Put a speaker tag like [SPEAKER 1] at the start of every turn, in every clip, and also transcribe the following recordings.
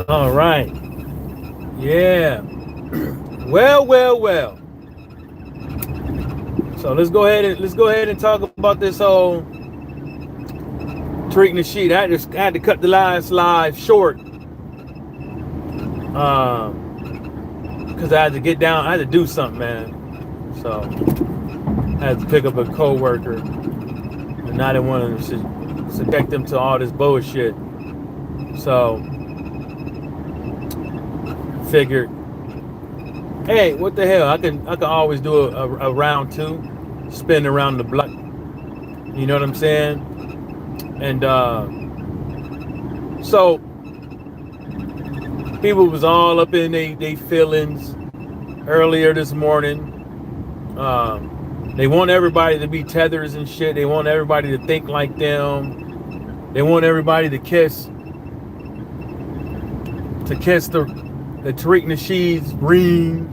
[SPEAKER 1] All right. Yeah. Well. So let's go ahead and talk about this whole Tariq Nasheed. I had to cut the last live short because I had to get down. I had to do something, man. So I had to pick up a coworker, and I didn't want to subject them to all this bullshit. So figured, hey, what the hell? I can always do a round two, spin around the block. You know what I'm saying? And so people was all up in they feelings earlier this morning. They want everybody to be tethers and shit. They want everybody to think like them. They want everybody to kiss the Tariq Nasheed's ring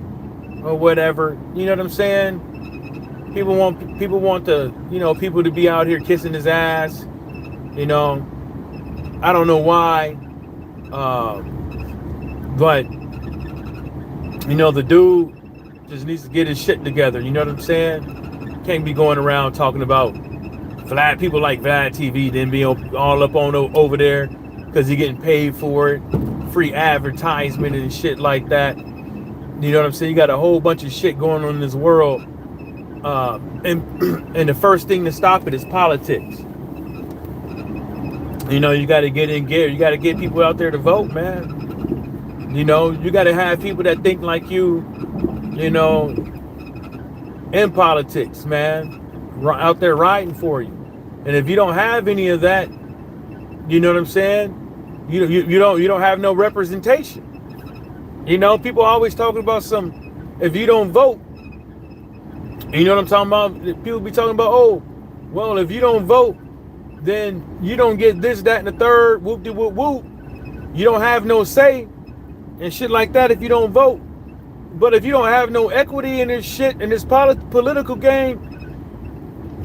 [SPEAKER 1] or whatever. You know what I'm saying? People want people to be out here kissing his ass. You know, I don't know why, but the dude just needs to get his shit together. You know what I'm saying? Can't be going around talking about Vlad, people like Vlad TV, then be all up on over there because he getting paid for it, free advertisement and shit like that. You know what I'm saying? You got a whole bunch of shit going on in this world, and the first thing to stop it is politics. You got to get in gear. You got to get people out there to vote, man. You got to have people that think like you, in politics, man, out there riding for you. And if you don't have any of that, you know what I'm saying? You don't have no representation. People always talking about if you don't vote, you know what I'm talking about? People be talking about, oh, well, if you don't vote, then you don't get this, that, and the third, whoop de whoop whoop. You don't have no say and shit like that if you don't vote. But if you don't have no equity in this shit, in this political game,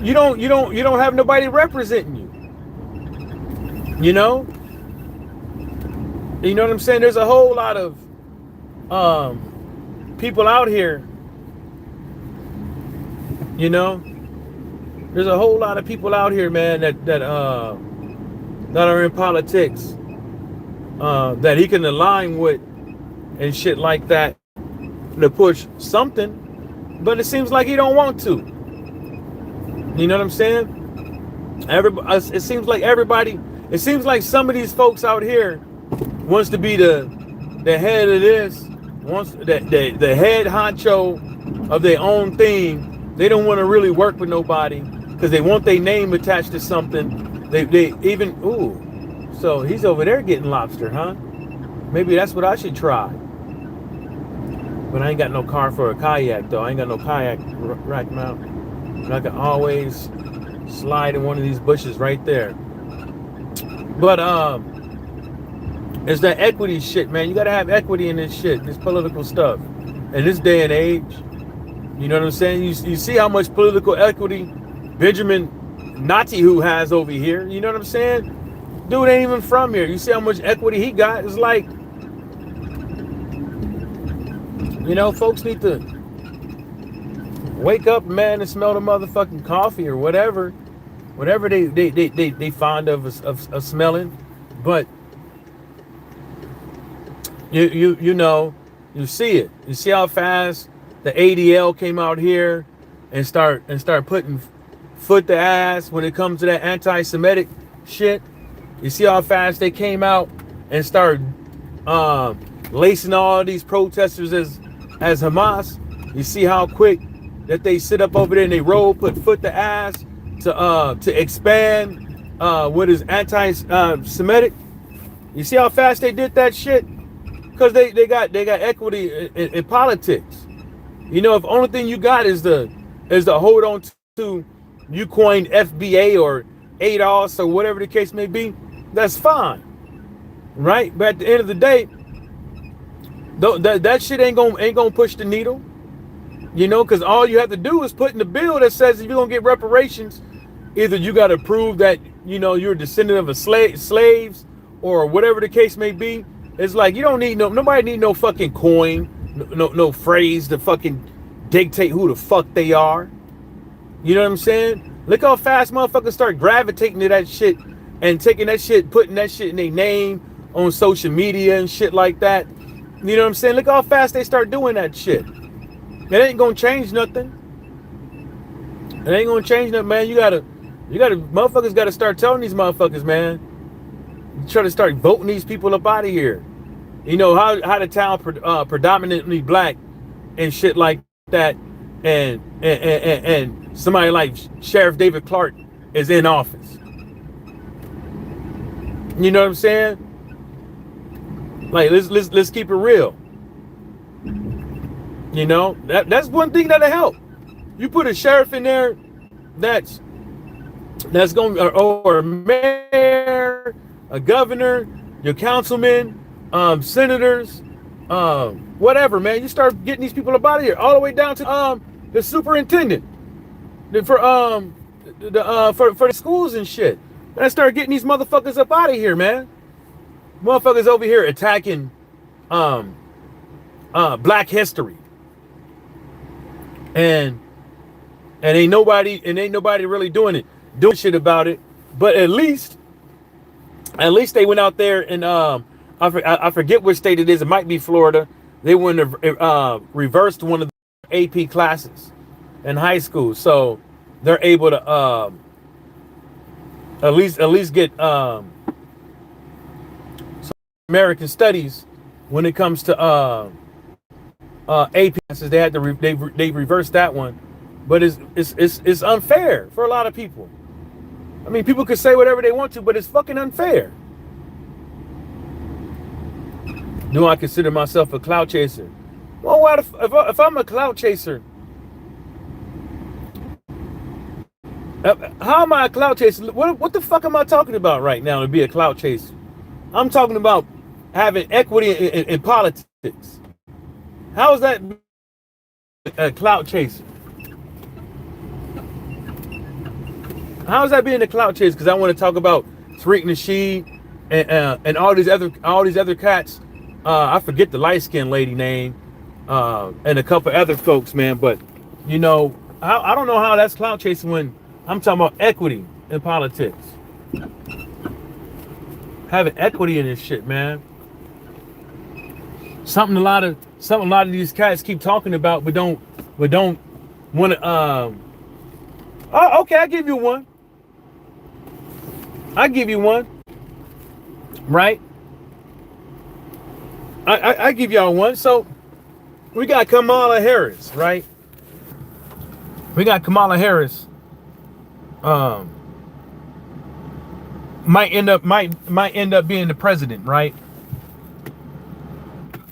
[SPEAKER 1] you don't have nobody representing you. You know what I'm saying? There's a whole lot of people out here. There's a whole lot of people out here, man, that are in politics that he can align with and shit like that to push something, but it seems like he don't want to. You know what I'm saying? It seems like some of these folks out here wants to be the head of this, wants the head honcho of their own thing. They don't want to really work with nobody because they want their name attached to something. They even, so he's over there getting lobster, huh? Maybe that's what I should try. But I ain't got no car for a kayak, though. I ain't got no kayak rack mount. And I can always slide in one of these bushes right there. But it's that equity shit, man. You gotta have equity in this shit, this political stuff. In this day and age, you know what I'm saying? You see how much political equity Benjamin Netanyahu has over here. You know what I'm saying? Dude ain't even from here. You see how much equity he got? It's like, folks need to wake up, man, and smell the motherfucking coffee or whatever they fond of smelling. But you see it. You see how fast the ADL came out here and start putting foot to ass when it comes to that anti-Semitic shit. You see how fast they came out and started lacing all these protesters as Hamas. You see how quick that they sit up over there and they put foot to ass to expand what is anti-Semitic. You see how fast they did that shit? Because they got equity in politics. If the only thing you got is to hold on to you coined FBA or ADOS or whatever the case may be, that's fine, right? But at the end of the day, that shit ain't gonna push the needle, because all you have to do is put in the bill that says if you're gonna get reparations, either you got to prove that you're a descendant of slaves or whatever the case may be, It's like you don't need nobody need no fucking coin, no phrase to fucking dictate who the fuck they are. You know what I'm saying? Look how fast motherfuckers start gravitating to that shit and taking that shit, putting that shit in their name on social media and shit like that. You know what I'm saying? Look how fast they start doing that shit. It ain't gonna change nothing. It ain't gonna change nothing, man. Motherfuckers gotta start telling these motherfuckers, man. You try to start voting these people up out of here. You know how the town predominantly black and shit like that, and somebody like Sheriff David Clark is in office. You know what I'm saying? Like let's keep it real. You know that's one thing that'll help. You put a sheriff in there that's going or a mayor, a governor, your councilman, senators, whatever, man. You start getting these people up out of here, all the way down to the superintendent for the schools and shit. And I start getting these motherfuckers up out of here, man. Motherfuckers over here attacking black history. And ain't nobody really doing shit about it. But at least they went out there and I forget which state it is. It might be Florida. They went and reversed one of the AP classes in high school, so they're able to at least get American studies when it comes to AP classes. They had to they reversed that one, but it's unfair for a lot of people. I mean, people could say whatever they want to, but it's fucking unfair. Do I consider myself a clout chaser? Well, if I'm a clout chaser, how am I a clout chaser? What the fuck am I talking about right now to be a clout chaser? I'm talking about having equity in politics. How is that a clout chaser? How is that being a clout chaser? Because I want to talk about Tariq, Nasheed, and all these other cats. I forget the light skinned lady name, and a couple other folks, man. But you know, I don't know how that's clout chasing when I'm talking about equity in politics. Having equity in this shit, man. Something a lot of these cats keep talking about, but don't want to. Oh, okay, I give you one. Right? I give y'all one. So we got Kamala Harris, right? We got Kamala Harris. Might end up being the president, right?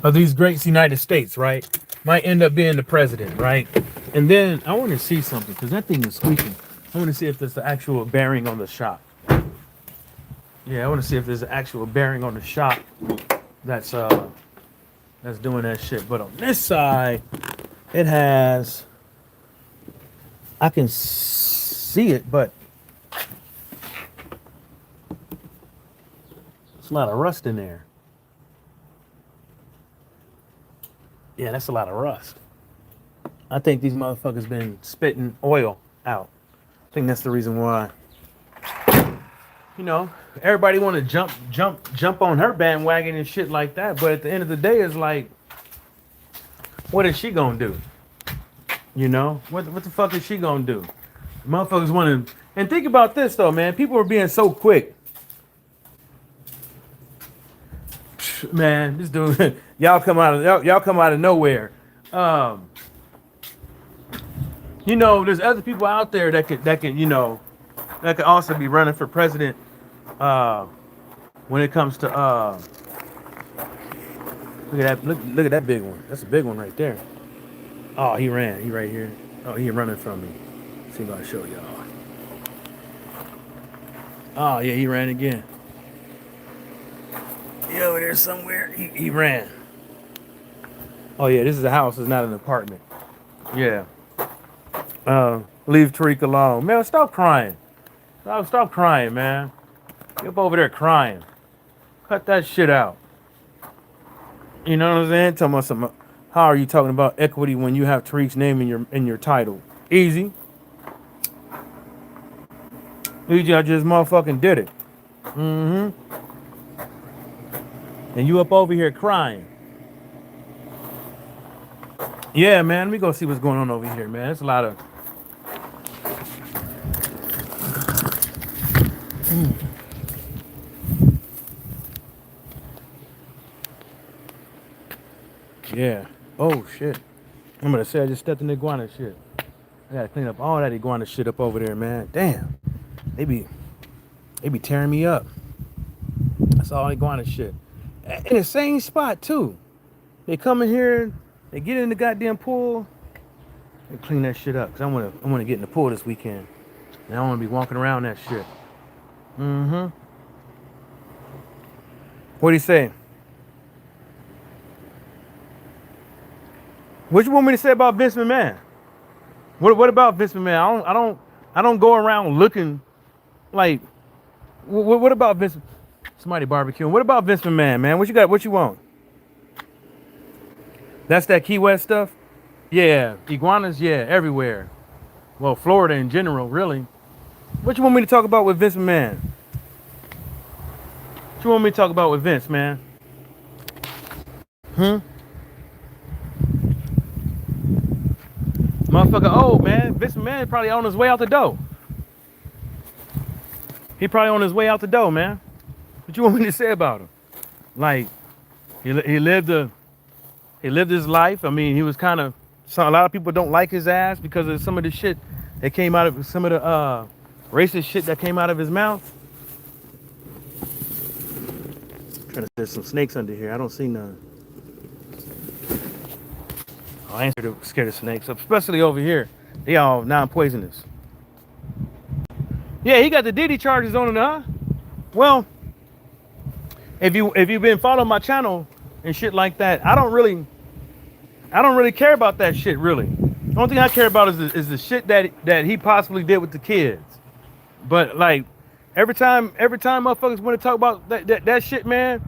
[SPEAKER 1] Of these great United States, right? Might end up being the president, right? And then I want to see something because that thing is squeaking. I want to see if there's the actual bearing on the shop. Yeah, I want to see if there's an actual bearing on the shop that's doing that shit. But on this side, it has. I can see it, but it's a lot of rust in there. Yeah, that's a lot of rust. I think these motherfuckers been spitting oil out. I think that's the reason why. You know, everybody want to jump on her bandwagon and shit like that. But at the end of the day, it's like, what is she gonna do? You know, what the fuck is she gonna do? Motherfuckers want to. And think about this though, man. People are being so quick. Man, this dude, y'all come out of nowhere. You know, there's other people out there that could also be running for president. When it comes to look at that big one. That's a big one right there. Oh, he ran. He right here. Oh, he running from me. See if I show y'all. Oh yeah, he ran again. He over there somewhere. He ran. Oh yeah, this is a house. It's not an apartment. Yeah. Leave Tariq alone. Man, stop crying. Stop crying, man. Get up over there crying. Cut that shit out. You know what I'm saying? Talking about some. How are you talking about equity when you have Tariq's name in your title? Easy. Easy. I just motherfucking did it. Mm-hmm. And you up over here crying. Yeah, man. Let me go see what's going on over here, man. It's a lot of. Yeah. Oh shit. I'm gonna say I just stepped in the iguana shit. I gotta clean up all that iguana shit up over there, man. Damn. They be they be tearing me up. That's all iguana shit. In the same spot too. They come in here, they get in the goddamn pool, and clean that shit up. Cause I wanna get in the pool this weekend. And I wanna be walking around that shit. Mm-hmm. What do you say? What you want me to say about Vince McMahon? What about Vince McMahon? I don't go around looking like what about Vince? Somebody barbecuing. What about Vince McMahon, man? What you got? What you want? That's that Key West stuff? Yeah, iguanas, yeah, everywhere. Well, Florida in general, really. What you want me to talk about with Vince McMahon? What you want me to talk about with Vince, man? Hmm? Motherfucker old, man. Vince McMahon is probably on his way out the door. He probably on his way out the door, man. What you want me to say about him? Like, he lived his life. I mean, he was kind of. So a lot of people don't like his ass because of some of the shit that came out of some of the racist shit that came out of his mouth. There's some snakes under here. I don't see none. Oh, I ain't scared of snakes, especially over here. They all non-poisonous. Yeah, he got the Diddy charges on him, huh? Well, if you've been following my channel and shit like that, I don't really care about that shit. Really, the only thing I care about is the shit that he possibly did with the kids. But like every time motherfuckers want to talk about that shit, man,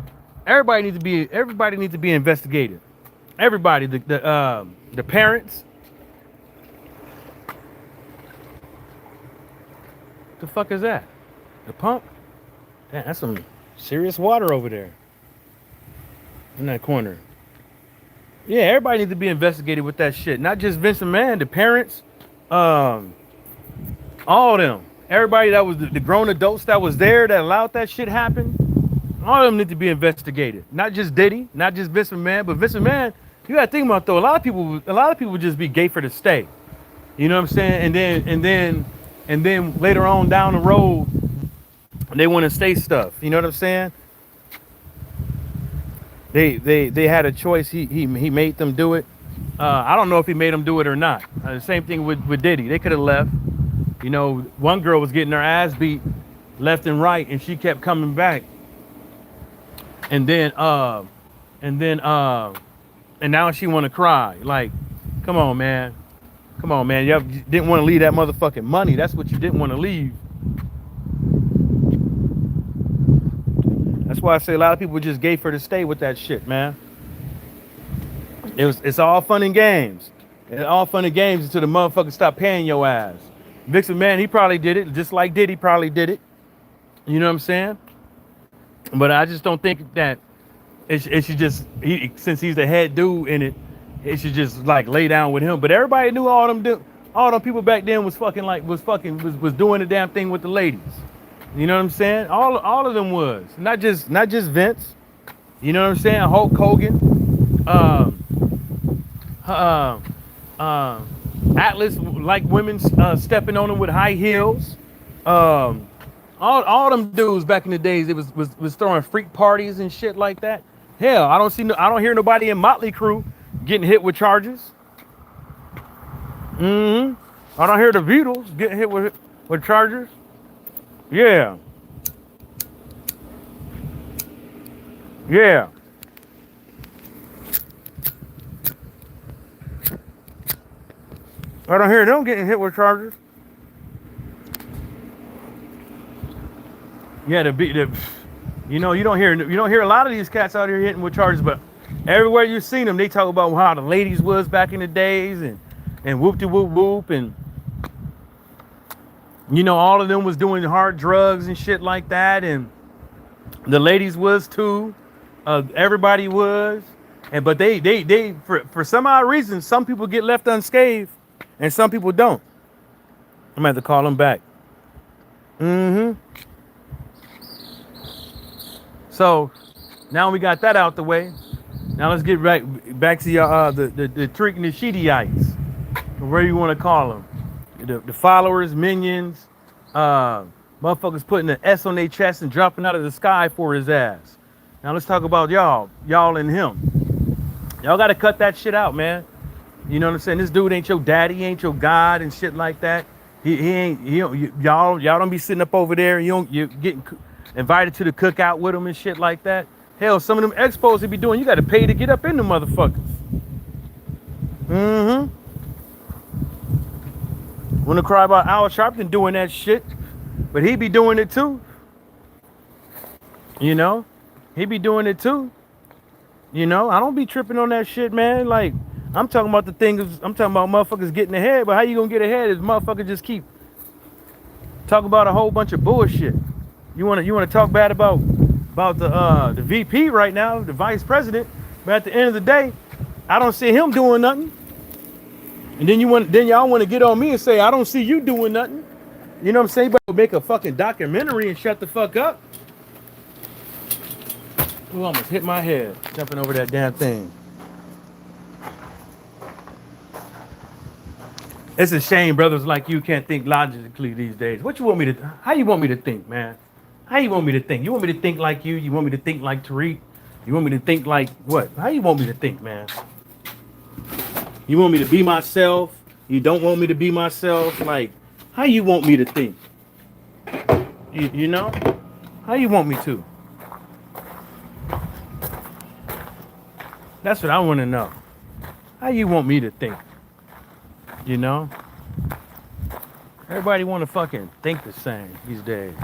[SPEAKER 1] everybody needs to be investigated. Everybody, the parents. The fuck is that? The pump? Damn, that's some serious water over there in that corner. Yeah, everybody needs to be investigated with that shit. Not just Vince McMahon, the parents, all of them. Everybody that was the grown adults that was there that allowed that shit happen. All of them need to be investigated. Not just Diddy, not just Vince McMahon, but Vince McMahon. You gotta think about though. A lot of people would just be gay for the stay. You know what I'm saying? And then later on down the road, they want to stay stuff. You know what I'm saying? They had a choice. He made them do it. I don't know if he made them do it or not. The same thing with Diddy. They could have left. You know, one girl was getting her ass beat left and right, and she kept coming back. And now she want to cry. Like, come on, man. Come on, man. You didn't want to leave that motherfucking money. That's what you didn't want to leave. That's why I say a lot of people just gay for the stay with that shit, man. It's all fun and games. It's all fun and games until the motherfucker stop paying your ass. Vince McMahon, he probably did it, just like Diddy probably did it. You know what I'm saying? But I just don't think that it should just, since he's the head dude in it, it should just like lay down with him. But everybody knew all them people back then was doing the damn thing with the ladies. You know what I'm saying? All of them was not just Vince. You know what I'm saying? Hulk Hogan, Atlas, like women stepping on him with high heels. All them dudes back in the days, it was throwing freak parties and shit like that. Hell, I don't hear nobody in Motley Crue getting hit with charges. I don't hear the Beatles getting hit with charges. Yeah. Yeah. I don't hear them getting hit with charges. Yeah, you don't hear a lot of these cats out here hitting with charges, but Everywhere you seen them, they talk about how the ladies was back in the days and whoop de whoop whoop and you know all of them was doing hard drugs and shit like that and the ladies was too. Everybody was, and but they for some odd reason some people get left unscathed and some people don't. I'm gonna have to call them back. Mm-hmm. So now we got that out the way. Now let's get back to your the Tariq Nasheediites, whatever you want to call them, the followers, minions, motherfuckers putting an S on their chest and dropping out of the sky for his ass. Now let's talk about y'all and him. Y'all got to cut that shit out, man. You know what I'm saying? This dude ain't your daddy, he ain't your god and shit like that. He ain't y'all don't be sitting up over there. You getting invited to the cookout with him and shit like that. Hell, some of them expos he be doing, you got to pay to get up in the motherfuckers. Mm-hmm. Want to cry about Al Sharpton doing that shit, but he be doing it too. You know, he be doing it too. You know, I don't be tripping on that shit, man. Like, I'm talking about the things, I'm talking about motherfuckers getting ahead, but how you gonna get ahead if motherfuckers just keep talking about a whole bunch of bullshit? You wanna talk bad about the VP right now, the vice president, but at the end of the day, I don't see him doing nothing. And then y'all want to get on me and say I don't see you doing nothing. You know what I'm saying? But make a fucking documentary and shut the fuck up. Who almost hit my head jumping over that damn thing. It's a shame brothers like you can't think logically these days. What you want me to? How you want me to think, man? How you want me to think? You want me to think like you? You want me to think like Tariq? You want me to think like what? How you want me to think, man? You want me to be myself? You don't want me to be myself? Like, how you want me to think? You know? How you want me to? That's what I want to know. How you want me to think? You know? Everybody want to fucking think the same these days.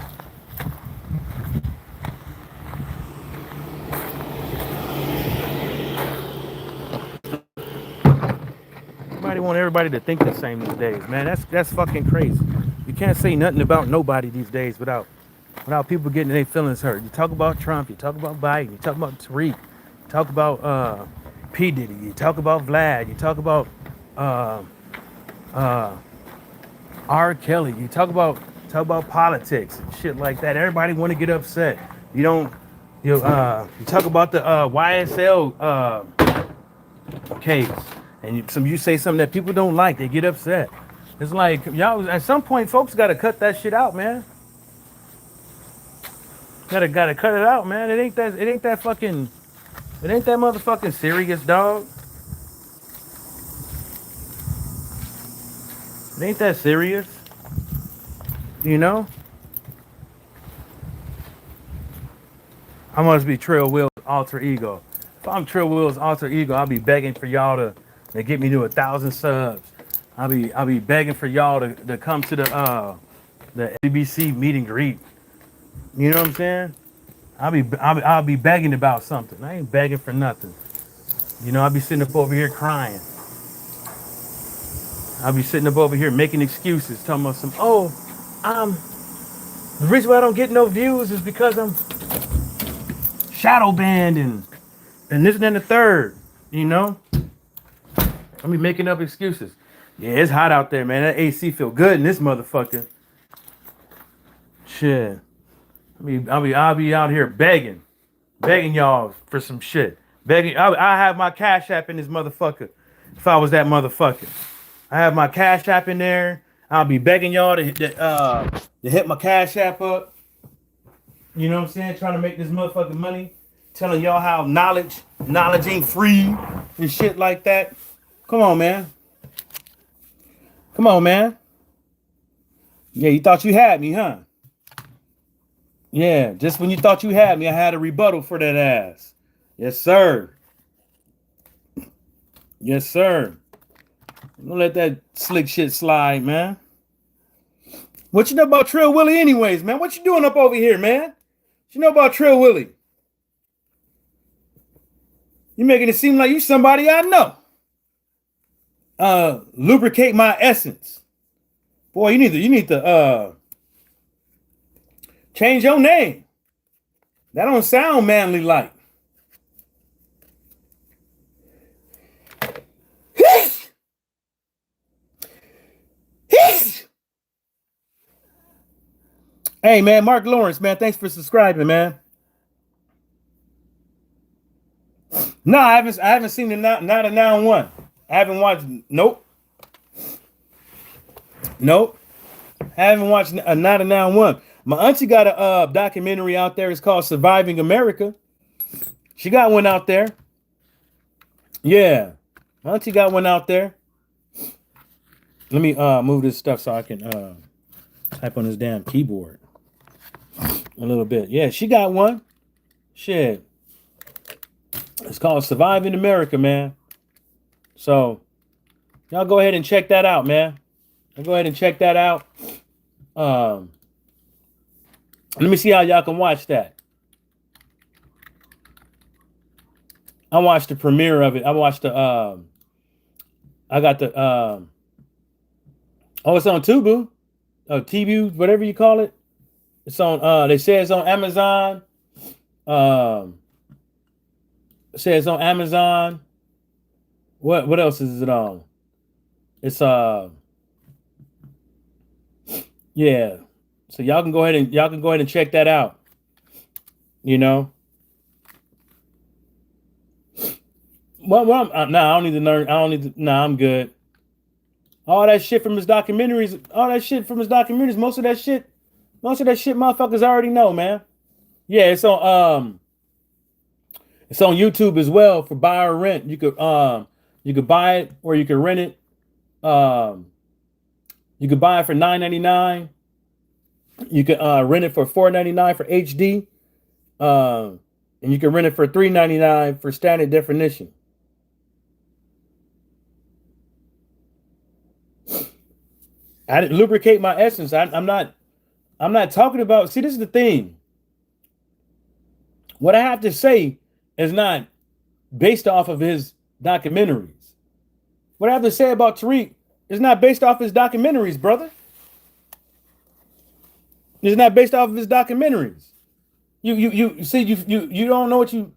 [SPEAKER 1] Want everybody to think the same these days, man. That's fucking crazy. You can't say nothing about nobody these days without people getting their feelings hurt. You talk about Trump, you talk about Biden, you talk about Tariq, you talk about P. Diddy, you talk about Vlad, you talk about R. Kelly, you talk about politics and shit like that. Everybody want to get upset. You talk about the YSL case. And you say something that people don't like, they get upset. It's like y'all at some point, folks got to cut that shit out, man. Gotta cut it out, man. It ain't that motherfucking serious, dog. It ain't that serious, you know. I must be Trill Will's alter ego. If I'm Trill Will's alter ego, I'll be begging for y'all to get me to 1,000 subs. I'll be begging for y'all to come to the ABC meet and greet. You know what I'm saying? I'll be begging about something. I ain't begging for nothing. You know, I'll be sitting up over here crying. I'll be sitting up over here making excuses, talking about the reason why I don't get no views is because I'm shadow banned and this and then the third. You know? I be making up excuses. Yeah, it's hot out there, man. That AC feel good in this motherfucker. Shit. I'll be out here begging y'all for some shit. Begging. I have my Cash App in this motherfucker. If I was that motherfucker, I have my Cash App in there. I'll be begging y'all to hit my Cash App up. You know what I'm saying? Trying to make this motherfucking money. Telling y'all how knowledge ain't free and shit like that. Come on, man. Come on, man. Yeah, you thought you had me, huh? Yeah, just when you thought you had me, I had a rebuttal for that ass. Yes, sir. Yes, sir. Don't let that slick shit slide, man. What you know about Trill Willie anyways, man? What you doing up over here, man? What you know about Trill Willie? You making it seem like you somebody I know. Lubricate my essence. Boy, you need to change your name. That don't sound manly like. Hey man, Mark Lawrence, man, thanks for subscribing, man. No, I haven't seen the not a now one. I haven't watched. Nope. Nope. I haven't watched a not a now one. My auntie got a documentary out there. It's called Surviving America. She got one out there. Yeah. My auntie got one out there. Let me move this stuff so I can type on this damn keyboard a little bit. Yeah, she got one. Shit. It's called Surviving America, man. So y'all go ahead and check that out, man. I'll go ahead and check that out. Let me see how y'all can watch that. I watched the premiere of it. I watched the I got the oh, it's on Tubu. Tubu, whatever you call it. It's on they say it's on Amazon. It says it's on Amazon. What else is it on? It's yeah. So y'all can go ahead and check that out. You know. Well, I don't need to learn. I don't need to. Nah, I'm good. All that shit from his documentaries. Most of that shit, motherfuckers already know, man. Yeah, it's on YouTube as well for buy or rent. You could buy it or you could rent it. You could buy it for $9.99. You could rent it for $4.99 for HD. And you can rent it for $3.99 for standard definition. I didn't lubricate my essence. I'm not talking about. See, this is the thing. What I have to say is not based off of his documentaries. What I have to say about Tariq is not based off his documentaries, brother. It's not based off of his documentaries. You see you don't know what you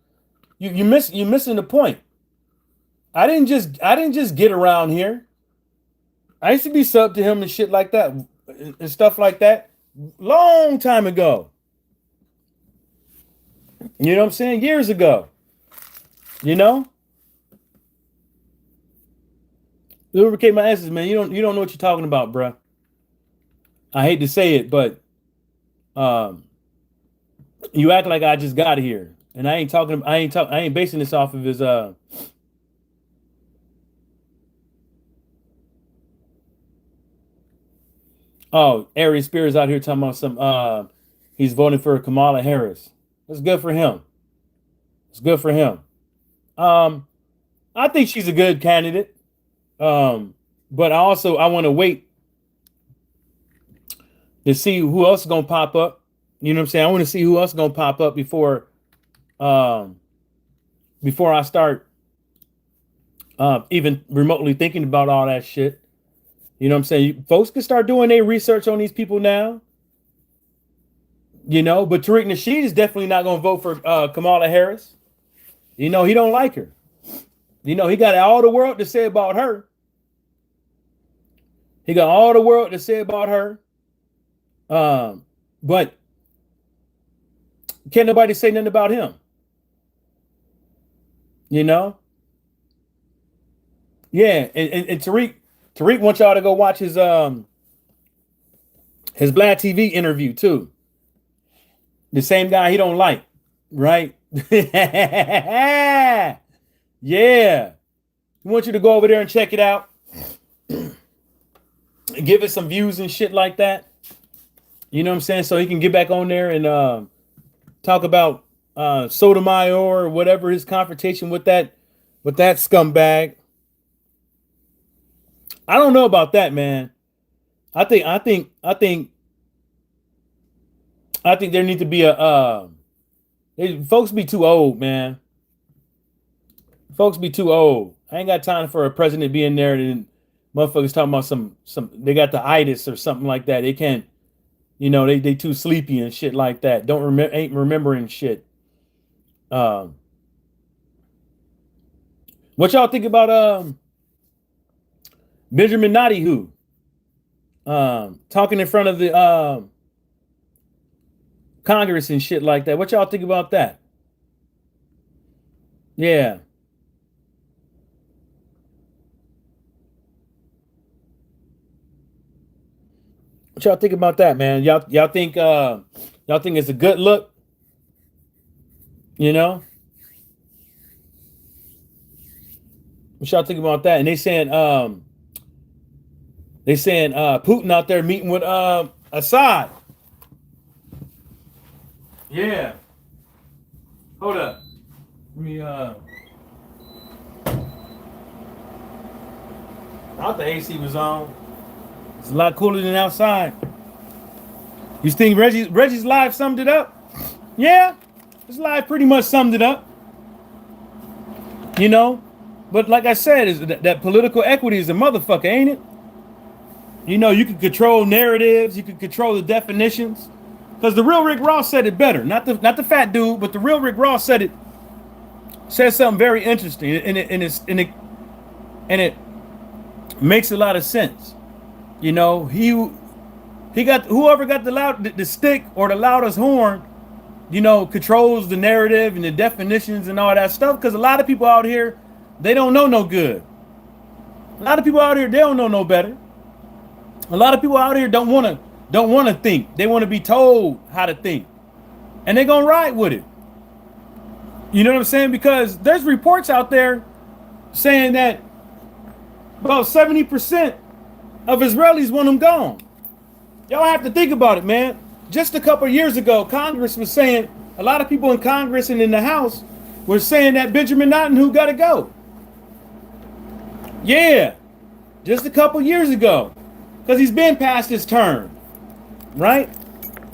[SPEAKER 1] missing the point. I didn't just get around here. I used to be sub to him and shit like that and stuff like that long time ago. You know what I'm saying? Years ago. You know? Lubricate my essence, man. You don't know what you're talking about, bruh. I hate to say it, but you act like I just got here. And I ain't basing this off of his Oh, Ari Spears out here talking about some he's voting for Kamala Harris. That's good for him. It's good for him. I think she's a good candidate. But I want to wait to see who else is gonna pop up. You know what I'm saying? I want to see who else is gonna pop up before I start even remotely thinking about all that shit. You know what I'm saying? Folks can start doing their research on these people now. You know, but Tariq Nasheed is definitely not going to vote for Kamala Harris. You know, he don't like her. You know, he got all the world to say about her. He got all the world to say about her. But can't nobody say nothing about him. You know? Yeah, and Tariq wants y'all to go watch his Vlad TV interview too. The same guy he don't like, right? Yeah. We want you to go over there and check it out. Give it some views and shit like that. You know what I'm saying? So he can get back on there and talk about Sotomayor or whatever his confrontation with that scumbag. I don't know about that, man. I think there needs to be a folks be too old, man. Folks be too old. I ain't got time for a president being there and motherfuckers talking about some they got the itis or something like that. They can't, they too sleepy and shit like that. Don't remember ain't remembering shit. Um what y'all think about Benjamin Netanyahu talking in front of the Congress and shit like that? What y'all think about that? Yeah. What y'all think about that, man? Y'all think it's a good look, you know? What y'all think about that? And they saying Putin out there meeting with Assad. Yeah. Hold up. Let me I thought the AC was on. It's a lot cooler than outside. You think Reggie's live summed it up? Yeah. His live pretty much summed it up. You know? But like I said, is that political equity is a motherfucker, ain't it? You can control narratives, you can control the definitions. Because the real Rick Ross said it better. Not the fat dude, but the real Rick Ross said something very interesting. And it makes a lot of sense. He got whoever got the stick or the loudest horn, controls the narrative and the definitions and all that stuff. Because a lot of people out here, they don't know no good. A lot of people out here, they don't know no better. A lot of people out here don't want to think. They want to be told how to think, and they're gonna ride with it. You know what I'm saying? Because there's reports out there saying that about 70% of Israelis want them gone. Y'all have to think about it, man. Just a couple of years ago, Congress was saying, a lot of people in Congress and in the House were saying that Benjamin Netanyahu got to go. Yeah, just a couple years ago, because he's been past his term, right?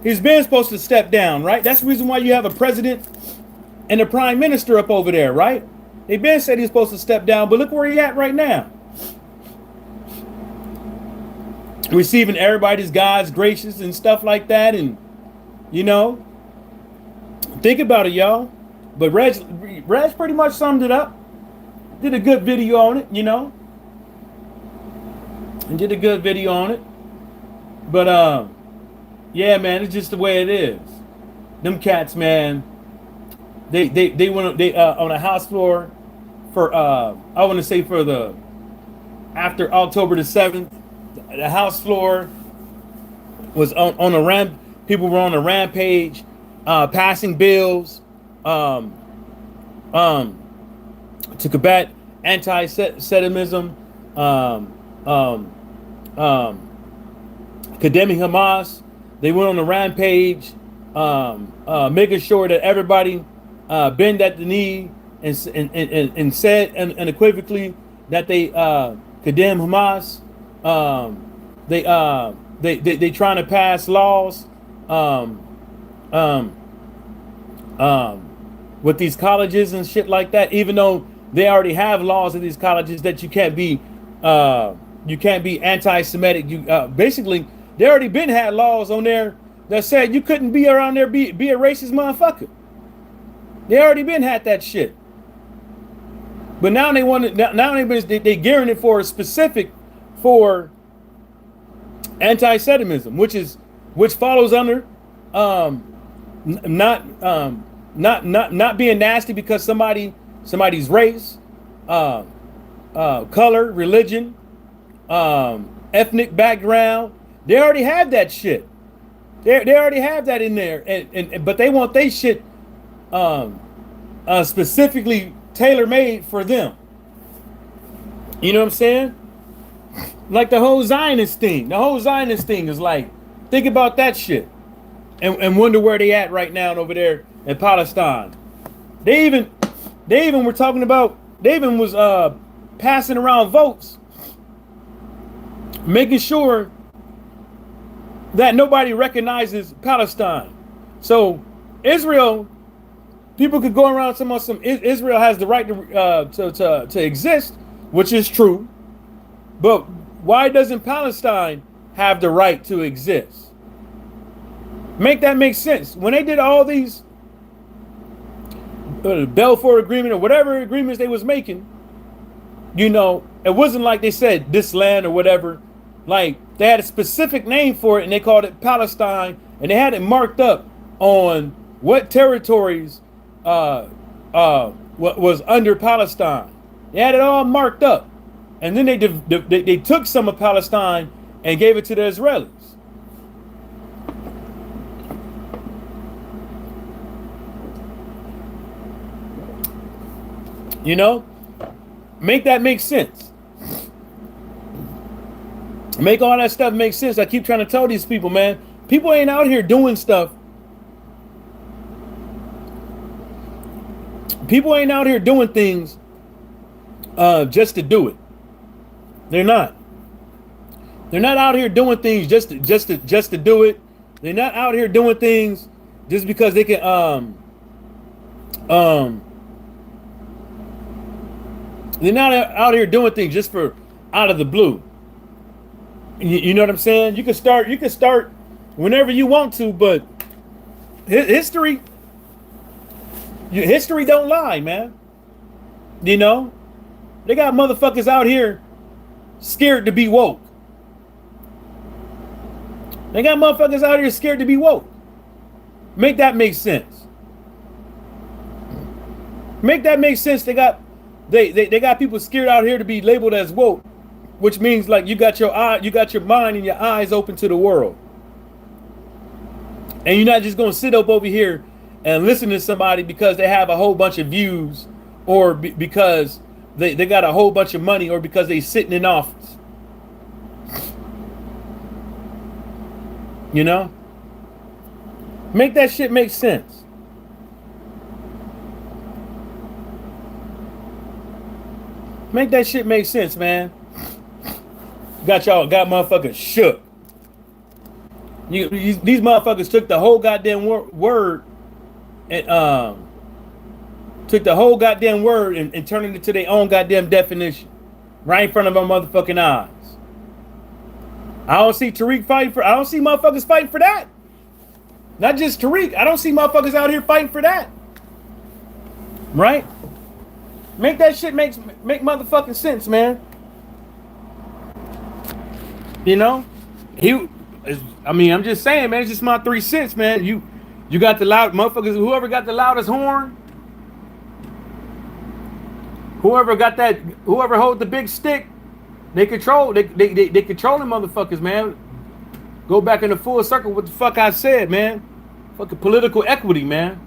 [SPEAKER 1] He's been supposed to step down, right? That's the reason why you have a president and a prime minister up over there, right? They been said he's supposed to step down, but look where he at right now. Receiving everybody's God's gracious and stuff like that, and think about it, y'all. But Reg pretty much summed it up. Did a good video on it, and did a good video on it. But yeah, man, it's just the way it is. Them cats, man. They went on a house floor for I want to say for the after October the 7th. The House floor was on a ramp. People were on a rampage, passing bills to combat anti-Semitism, condemning Hamas. They went on a rampage, making sure that everybody bend at the knee and said unequivocally that they condemn Hamas. They trying to pass laws with these colleges and shit like that, even though they already have laws at these colleges that you can't be anti-Semitic. Basically they already been had laws on there that said you couldn't be around there be a racist motherfucker. They already been had that shit. But now they want to now they gearing it for a specific for anti-Semitism, which follows under not being nasty because somebody's race, color, religion, ethnic background. They already have that shit. They already have that in there, and but they want they shit specifically tailor-made for them. You know what I'm saying? Like the whole Zionist thing. The whole Zionist thing is like, think about that shit. And wonder where they at right now over there in Palestine. They even were talking about, they even was passing around votes, making sure that nobody recognizes Palestine. So Israel People could go around talking about Israel has the right to exist, which is true. But why doesn't Palestine have the right to exist? Make that make sense. When they did all these Balfour Agreement or whatever agreements they was making, it wasn't like they said this land or whatever. Like they had a specific name for it and they called it Palestine, and they had it marked up on what territories what was under Palestine. They had it all marked up, and then they took some of Palestine and gave it to the Israelis. Make that make sense. Make all that stuff make sense. I keep trying to tell these people, man. People ain't out here doing stuff. People ain't out here doing things just to do it. They're not. They're not out here doing things just to do it. They're not out here doing things just because they can they're not out here doing things just for out of the blue. You know what I'm saying? You can start whenever you want to, but history don't lie, man. They got motherfuckers out here scared to be woke. They got motherfuckers out here scared to be woke. Make that make sense. Make that make sense. They got people scared out here to be labeled as woke, which means like you got your mind and your eyes open to the world. And you're not just gonna sit up over here and listen to somebody because they have a whole bunch of views, or because they got a whole bunch of money, or because they sitting in office. Make that shit make sense. Make that shit make sense, man. Got motherfuckers shook. These motherfuckers took the whole goddamn word and took the whole goddamn word and turned it into their own goddamn definition right in front of our motherfucking eyes. I don't see Tariq I don't see motherfuckers fighting for that. Not just Tariq. I don't see motherfuckers out here fighting for that. Right? Make that shit make motherfucking sense, man. I'm just saying, man, it's just my 3 cents, man. You got the loud motherfuckers, whoever got the loudest horn, whoever hold the big stick, they control the motherfuckers, man. Go back in the full circle what the fuck I said, man. Fucking political equity, man.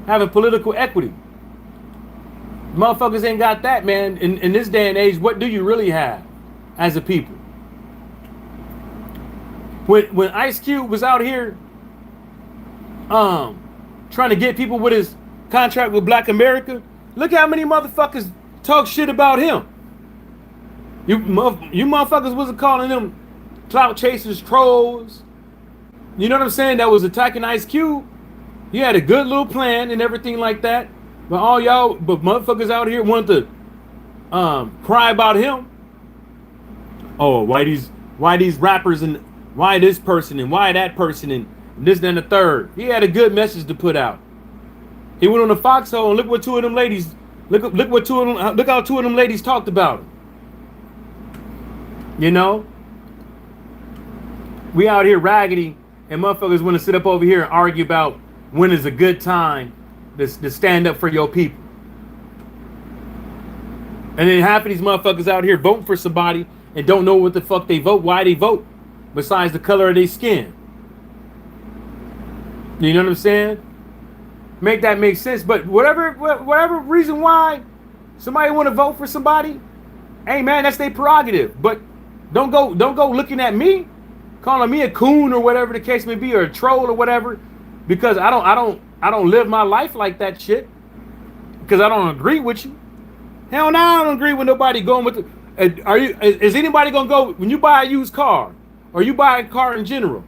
[SPEAKER 1] Having political equity. Motherfuckers ain't got that, man. In this day and age, what do you really have as a people? When Ice Cube was out here trying to get people with his contract with Black America, look how many motherfuckers talk shit about him. You motherfuckers wasn't calling them clout chasers, trolls. You know what I'm saying? That was attacking Ice Cube. He had a good little plan and everything like that. But motherfuckers out here want to cry about him. Oh, why these rappers, and why this person and why that person and this, then the third. He had a good message to put out. He went on the foxhole and look what two of them ladies look how two of them ladies talked about him. We out here raggedy, and motherfuckers want to sit up over here and argue about when is a good time to stand up for your people. And then half of these motherfuckers out here voting for somebody and don't know what the fuck they vote, why they vote, besides the color of their skin. You know what I'm saying? Make that make sense. But whatever reason why somebody want to vote for somebody, hey man, that's their prerogative. But don't go looking at me, calling me a coon or whatever the case may be, or a troll or whatever, because I don't live my life like that shit. Because I don't agree with you. Hell no, I don't agree with nobody going with is anybody gonna go when you buy a used car or you buy a car in general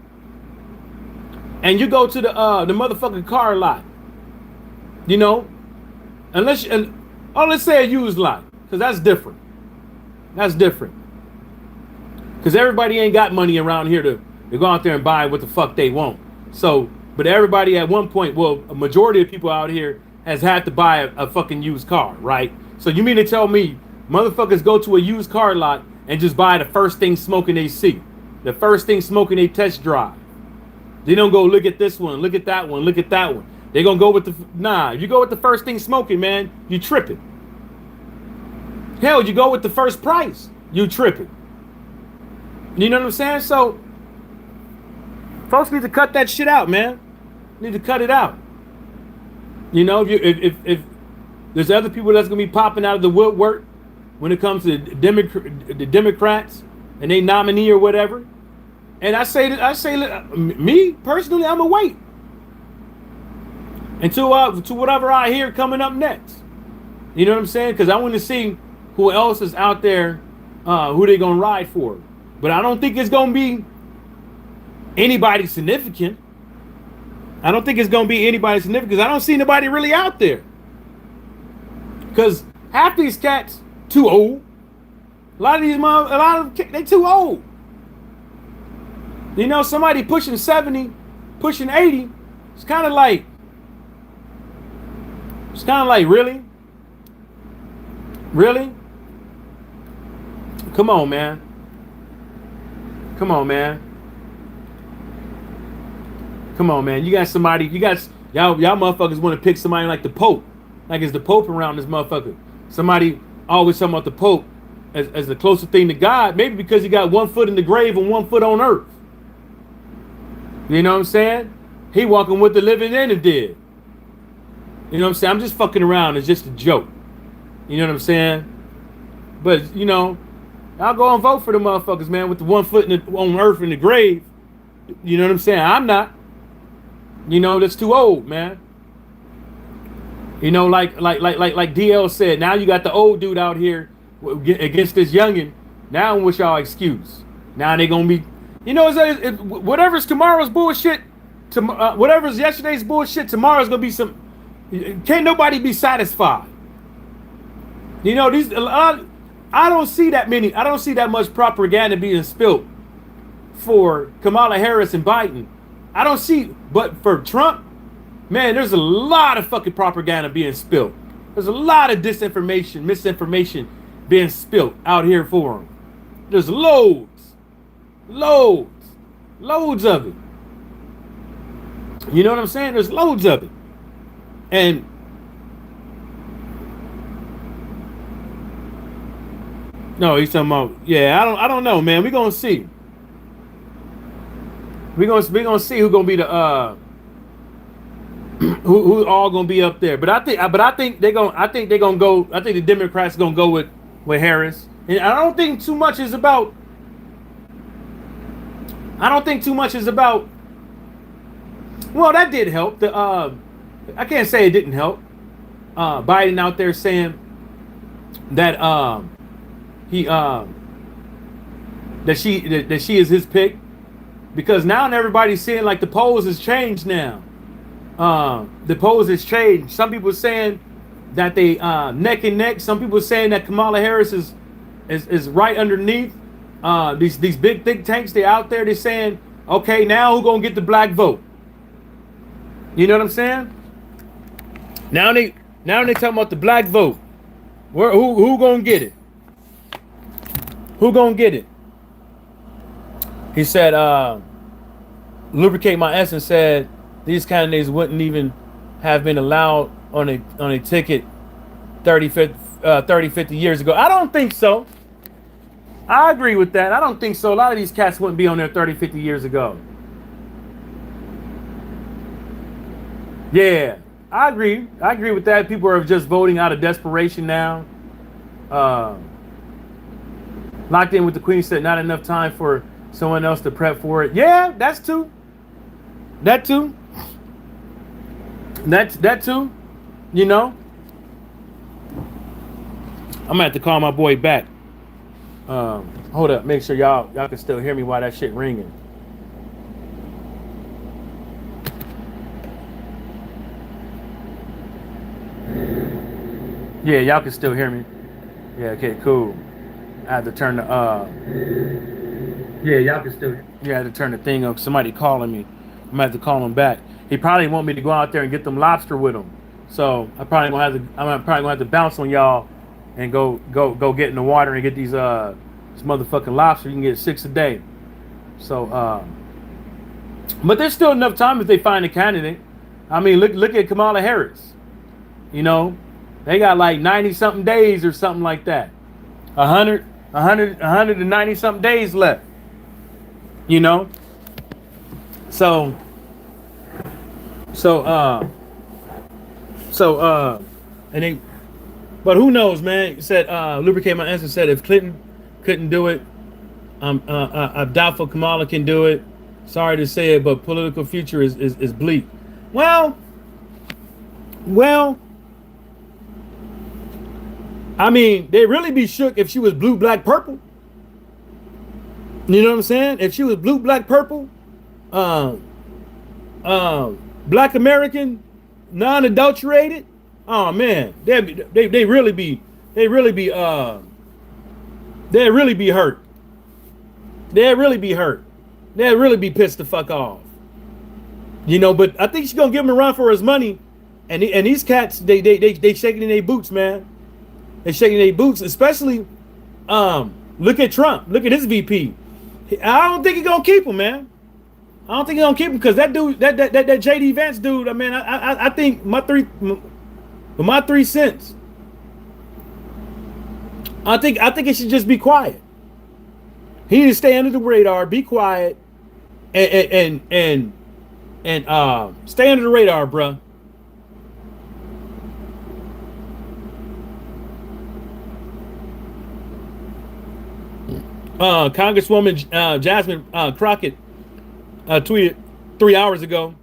[SPEAKER 1] and you go to the motherfucking car lot You know, let's say a used lot, because that's different. That's different. Because everybody ain't got money around here to go out there and buy what the fuck they want. So, but everybody at one point, well, a majority of people out here has had to buy a fucking used car, right? So you mean to tell me motherfuckers go to a used car lot and just buy the first thing smoking they see, the first thing smoking they test drive? They don't go look at this one, look at that one, look at that one. They gonna go with if you go with the first thing smoking, man, you tripping. Hell, you go with the first price, you tripping. You know what I'm saying? So, folks need to cut that shit out, man. Need to cut it out. You know, if there's other people that's gonna be popping out of the woodwork when it comes to the Democrats and they nominee or whatever, and I say me personally, I'm gonna wait until to whatever I hear coming up next. You know what I'm saying? Because I want to see who else is out there, who they gonna ride for. But I don't think it's gonna be anybody significant. I don't think it's gonna be anybody significant because I don't see anybody really out there. Because half these cats too old. A lot of they too old. You know, somebody pushing 70, pushing 80. It's kind of like really. Come on, man. Come on, man. You got somebody, y'all motherfuckers want to pick somebody like the Pope. Like it's the Pope around this motherfucker. Somebody always talking about the Pope as the closest thing to God, maybe because he got 1 foot in the grave and 1 foot on earth. You know what I'm saying? He walking with the living and the dead. You know what I'm saying? I'm just fucking around. It's just a joke. You know what I'm saying? But, you know, I'll go and vote for the motherfuckers, man, with the 1 foot on earth in the grave. You know what I'm saying? I'm not. You know, that's too old, man. You know, like DL said, now you got the old dude out here against this youngin'. Now what's y'all excuse? Now they gonna be, you know, whatever's tomorrow's bullshit, whatever's yesterday's bullshit, tomorrow's gonna be some. Can't nobody be satisfied. You know, I don't see that much propaganda being spilt for Kamala Harris and Biden. I don't see, but for Trump, man, there's a lot of fucking propaganda being spilt. There's a lot of disinformation, misinformation being spilt out here for him. There's loads of it. You know what I'm saying? There's loads of it. And no, he's talking about, yeah, I don't know, man. We're gonna see. We're gonna see who's gonna be the who all gonna be up there. But I think they're gonna go. I think the Democrats gonna go with Harris. And I don't think too much is about. Well, that did help. I can't say it didn't help. Biden out there saying that that she is his pick, because now everybody's seeing like the polls has changed now. The polls has changed. Some people saying that they neck and neck. Some people saying that Kamala Harris is right underneath. These big think tanks, they out there, they're saying, okay, now who gonna get the black vote? You know what I'm saying? Now they talking about the black vote. Who gonna get it? Who gonna get it? He said, lubricate my essence, said these candidates wouldn't even have been allowed on a ticket 30, 50 years ago. I don't think so. I agree with that. I don't think so. A lot of these cats wouldn't be on there 30, 50 years ago. Yeah, I agree. I agree with that. People are just voting out of desperation now. Locked in with the Queen said not enough time for someone else to prep for it. Yeah, that's too. That too. That too. You know. I'm gonna have to call my boy back. Hold up, make sure y'all can still hear me while that shit ringing. Yeah, y'all can still hear me. Yeah, okay, cool. I had to turn the
[SPEAKER 2] Yeah, y'all can still.
[SPEAKER 1] yeah, I had to turn the thing up. Somebody calling me. I'm gonna have to call him back. He probably want me to go out there and get them lobster with him. So I'm probably gonna have to bounce on y'all and go get in the water and get this motherfucking lobster. You can get 6 a day. So but there's still enough time if they find a candidate. I mean, look at Kamala Harris. You know, they got like 90 something days or something like that. 190 something days left. You know, so so so and they, but who knows, man? Said lubricate my answer. Said if Clinton couldn't do it, I'm doubtful Kamala can do it. Sorry to say it, but political future is bleak. Well, well, I mean, they'd really be shook if she was blue, black, purple. You know what I'm saying? If she was blue, black, purple, uh, black American, non-adulterated. Oh man, they really be they really be they'd really be hurt. They'd really be hurt. They'd really be pissed the fuck off. You know, but I think she's gonna give him a run for his money. And these cats, they shaking in their boots, man. They shaking their boots, especially look at Trump. Look at his VP. I don't think he's gonna keep him, man. I don't think he's gonna keep him because that dude, that JD Vance dude. I mean, I think my 3 cents. I think it should just be quiet. He needs to stay under the radar, be quiet, and stay under the radar, bruh. Congresswoman Jasmine Crockett tweeted 3 hours ago.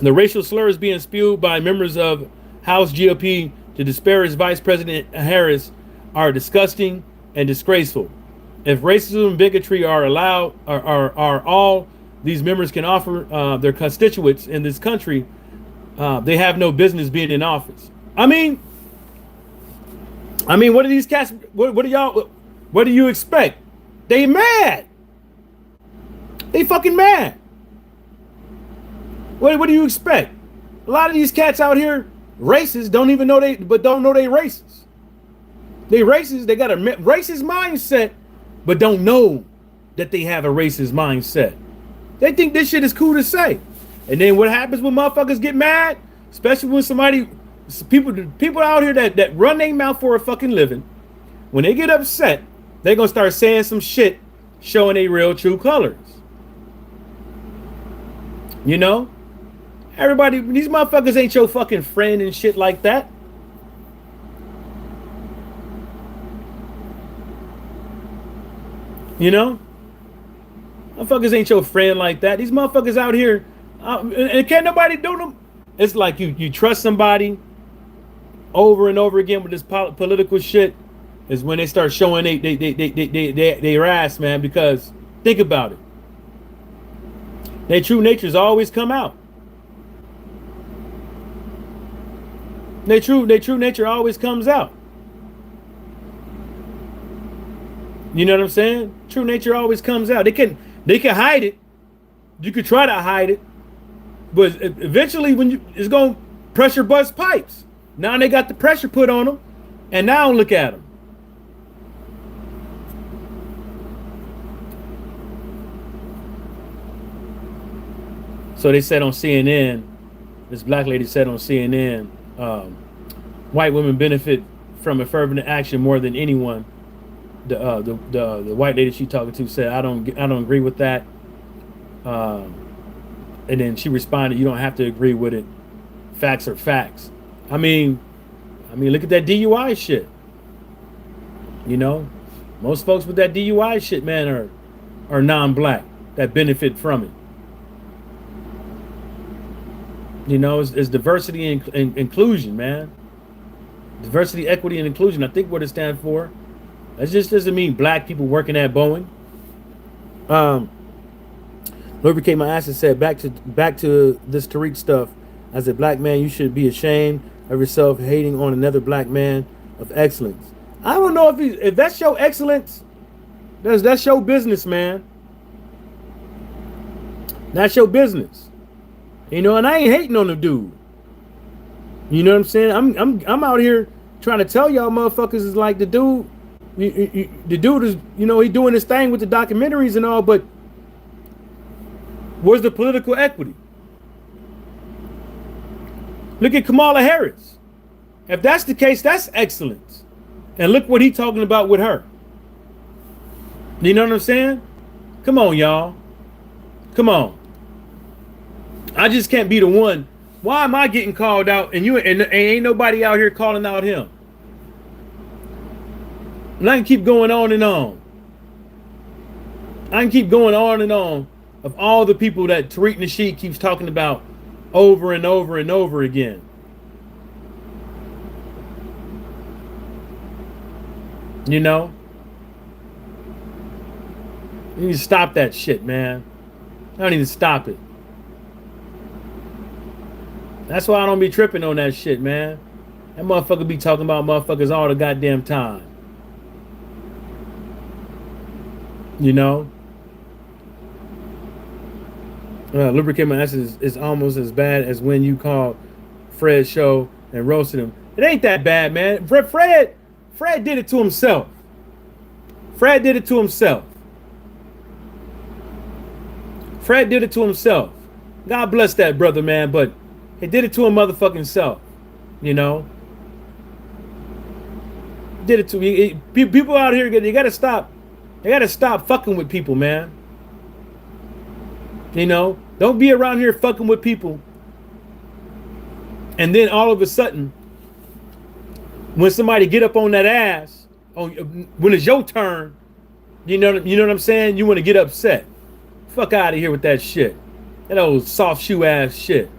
[SPEAKER 1] The racial slurs being spewed by members of House GOP to disparage Vice President Harris are disgusting and disgraceful. If racism and bigotry are allowed, are all these members can offer their constituents in this country, they have no business being in office. What are these cats? What are y'all? What do you expect? They mad. They fucking mad. What do you expect? A lot of these cats out here, racist, don't even know don't know they racist. They racist. They got a racist mindset, but don't know that they have a racist mindset. They think this shit is cool to say. And then what happens when motherfuckers get mad? Especially when people out here that run their mouth for a fucking living, when they get upset, they're gonna start saying some shit showing their real true colors. You know? Everybody, these motherfuckers ain't your fucking friend and shit like that. You know? Motherfuckers ain't your friend like that. These motherfuckers out here, and can't nobody do them. It's like you trust somebody over and over again with this political shit is when they start showing their ass, man. Because think about it, their true natures always come out. Their true nature always comes out. You know what I'm saying? True nature always comes out. They can hide it. You could try to hide it, but eventually, it's gonna pressure bust pipes. Now they got the pressure put on them, and now look at them. So they said on CNN, this black lady said on CNN, white women benefit from affirmative action more than anyone. The white lady she talking to said, I don't agree with that. And then she responded, you don't have to agree with it. Facts are facts. I mean, look at that DUI shit. You know, most folks with that DUI shit, man, are non-black that benefit from it. You know, it's diversity and inclusion, man. Diversity, equity, and inclusion. I think what it stands for. That just doesn't mean black people working at Boeing. Lubricate my ass and said back to this Tariq stuff. As a black man, you should be ashamed of yourself hating on another black man of excellence. I don't know if that's your excellence. That's your business, man. That's your business. You know, and I ain't hating on the dude. You know what I'm saying? I'm out here trying to tell y'all motherfuckers is like the dude. The dude is, you know, he doing his thing with the documentaries and all, but where's the political equity? Look at Kamala Harris. If that's the case, that's excellence. And look what he's talking about with her. You know what I'm saying? Come on, y'all. Come on. I just can't be the one. Why am I getting called out and ain't nobody out here calling out him? And I can keep going on and on. I can keep going on and on of all the people that Tariq Nasheed keeps talking about over and over and over again. You know? You need to stop that shit, man. I don't need to stop it. That's why I don't be tripping on that shit, man. That motherfucker be talking about motherfuckers all the goddamn time. You know? Lubricate my asses is almost as bad as when you called Fred's show and roasted him. It ain't that bad, man. Fred did it to himself. Fred did it to himself. Fred did it to himself. God bless that brother, man, but he did it to him motherfucking self. You know? Did it to me. People out here, they gotta stop. They gotta stop fucking with people, man. You know? Don't be around here fucking with people. And then all of a sudden, when somebody get up on that ass, when it's your turn, you know what I'm saying? You want to get upset. Fuck out of here with that shit. That old soft shoe ass shit.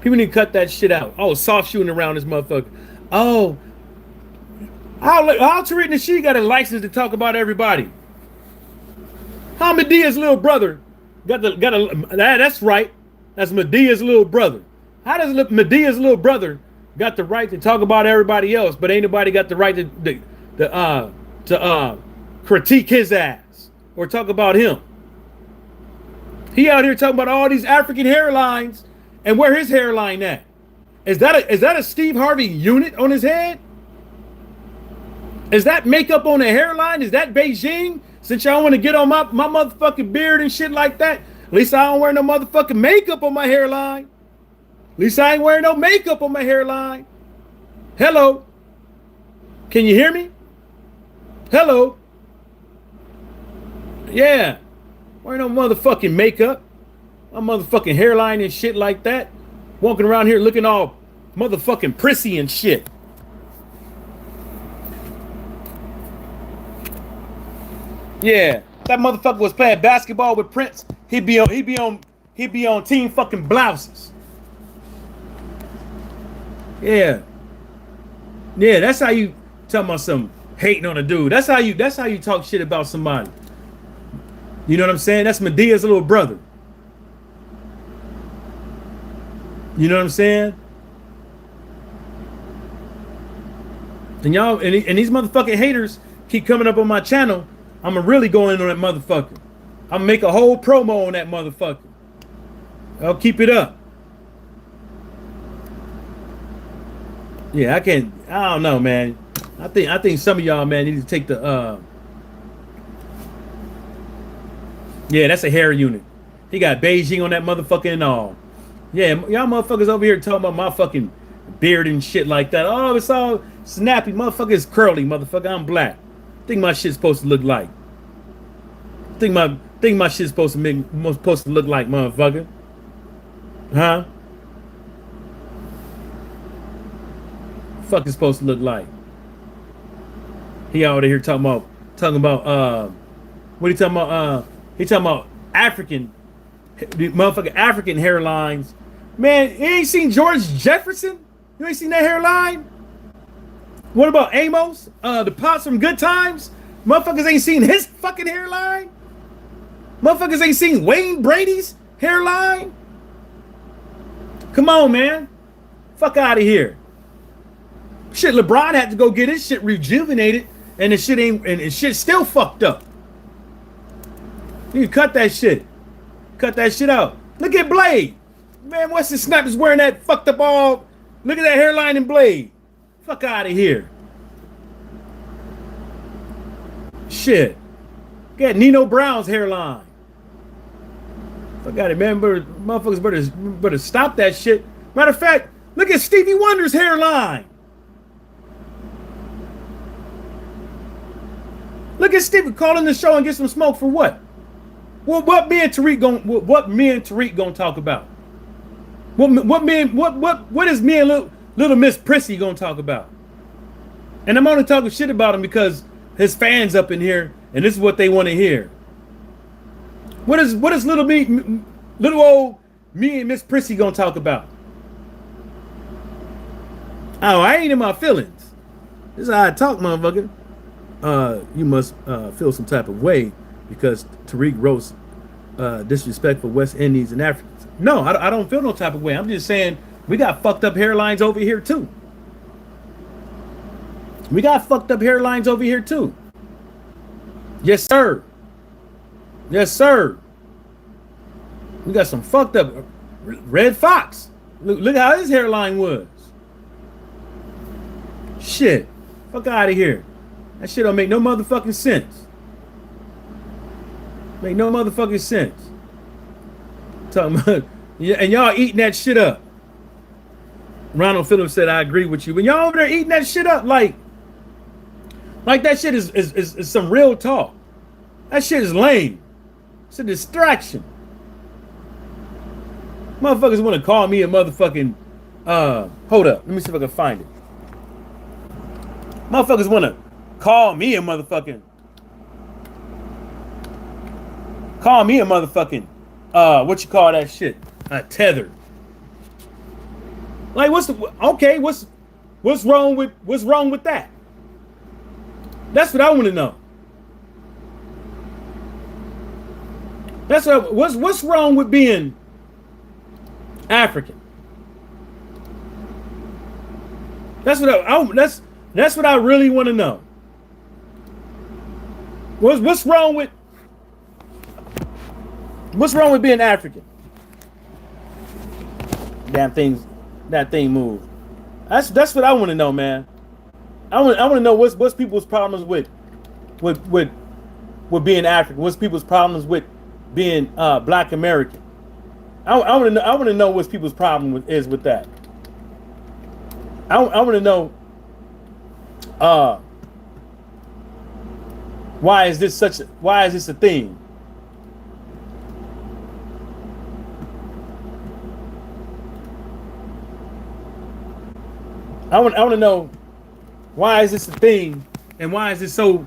[SPEAKER 1] People need to cut that shit out. Oh, soft shoeing around this motherfucker. Oh, how Tariq Nasheed got a license to talk about everybody? How Medea's little brother that's right. That's Medea's little brother. How does Medea's little brother got the right to talk about everybody else, but ain't nobody got the right to critique his ass or talk about him? He out here talking about all these African hairlines and where his hairline at. Is that a Steve Harvey unit on his head? Is that makeup on the hairline? Is that Beijing? Since y'all want to get on my motherfucking beard and shit like that, at least I don't wear no motherfucking makeup on my hairline. At least I ain't wearing no makeup on my hairline. Hello? Can you hear me? Hello? Yeah. Wearing no motherfucking makeup. My motherfucking hairline and shit like that. Walking around here looking all motherfucking prissy and shit. Yeah, that motherfucker was playing basketball with Prince. He'd be on team fucking blouses. Yeah. Yeah, that's how you tell about some hating on a dude. That's how you talk shit about somebody. You know what I'm saying? That's Medea's little brother. You know what I'm saying? And y'all and these motherfucking haters keep coming up on my channel. I'ma really go in on that motherfucker. I'ma make a whole promo on that motherfucker. I'll keep it up. Yeah, I don't know, man. I think some of y'all, man, need to take the yeah, that's a hair unit. He got Beijing on that motherfucker and all. Yeah, y'all motherfuckers over here talking about my fucking beard and shit like that. Oh, it's all snappy. Motherfucker is curly, motherfucker. I'm black. Think my shit's supposed to look like. Think my shit's supposed to look like, motherfucker. Huh? Fuck is supposed to look like. He out here talking about what he talking about? He talking about African motherfucking African hairlines. Man, you ain't seen George Jefferson? You ain't seen that hairline? What about Amos? The Pops from Good Times? Motherfuckers ain't seen his fucking hairline? Motherfuckers ain't seen Wayne Brady's hairline? Come on, man. Fuck out of here. Shit, LeBron had to go get his shit rejuvenated, and the shit ain't, and shit's still fucked up. You cut that shit. Cut that shit out. Look at Blade. Man, what's the snap is wearing that fucked up all. Look at that hairline and Blade. Fuck out of here. Shit. Get Nino Brown's hairline. Fuck out of it, man. Motherfuckers better stop that shit. Matter of fact, look at Stevie Wonder's hairline. Look at Stevie calling the show and get some smoke for what? Well, what me and Tariq gonna talk about? What is me and little Miss Prissy gonna talk about? And I'm only talking shit about him because his fans up in here, and this is what they want to hear. What is little old me and Miss Prissy gonna talk about? Oh, I ain't in my feelings. This is how I talk, motherfucker. You must feel some type of way because Tariq roasts disrespectful West Indies and Africans. No, I don't feel no type of way. I'm just saying we got fucked up hairlines over here too. We got fucked up hairlines over here too. Yes, sir. Yes, sir. We got some fucked up. Red Fox. Look how his hairline was. Shit. Fuck out of here. That shit don't make no motherfucking sense. Make no motherfucking sense. Talking about, and y'all eating that shit up. Ronald Phillips said, I agree with you. When y'all over there eating that shit up, like that shit is some real talk. That shit is lame. It's a distraction. Motherfuckers want to call me a motherfucking, hold up. Let me see if I can find it. Motherfuckers want to call me a motherfucking, what you call that shit? Tethered. Like, what's wrong with that? That's what I want to know. That's what's wrong with being African? That's what I really want to know. What's wrong with being African? That thing moved. That's what I want to know, man. I want to know what's people's problems with being African. What's people's problems with being Black American? I want to know what's people's problem is with that. I want to know why is this a thing? I want to know why is this a thing and why is this so